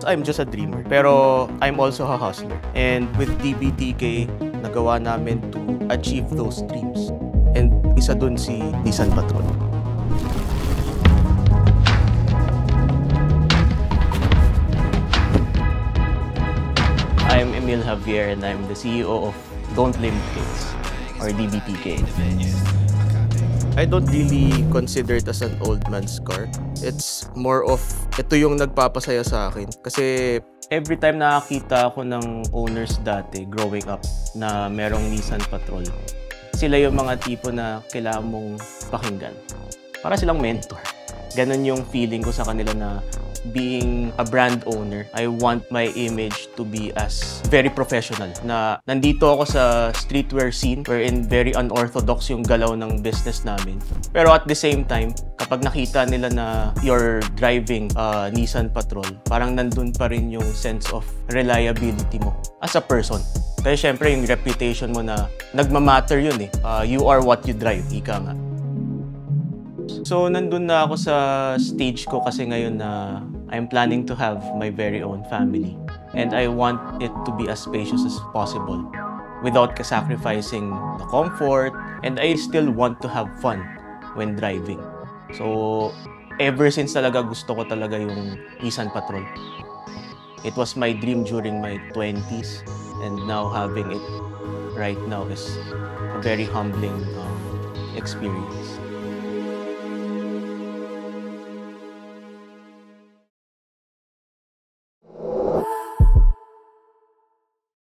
I'm just a dreamer, pero I'm also a hustler. And with DBTK, nagawa namin to achieve those dreams. And isa dun si Nissan Patrol. I'm Emil Javier and I'm the CEO of Don't Limit Kids, or DBTK. I don't really consider it as an old man's car. It's more of, ito yung nagpapasaya sa akin. Kasi every time nakakita ako ng owners dati, growing up, na merong Nissan Patrol, sila yung mga tipo na kailangan mong pakinggan. Para silang mentor. Ganon yung feeling ko sa kanila na being a brand owner, I want my image to be as very professional. Na nandito ako sa streetwear scene wherein very unorthodox yung galaw ng business namin. Pero at the same time, kapag nakita nila na you're driving Nissan Patrol, parang nandun pa rin yung sense of reliability mo as a person. Kaya syempre yung reputation mo na nagmamatter yun eh. You are what you drive, ika nga. So, nandun na ako sa stage ko kasi ngayon na I'm planning to have my very own family. And I want it to be as spacious as possible without sacrificing the comfort. And I still want to have fun when driving. So, ever since talaga gusto ko talaga yung Nissan Patrol. It was my dream during my 20s. And now having it right now is a very humbling experience.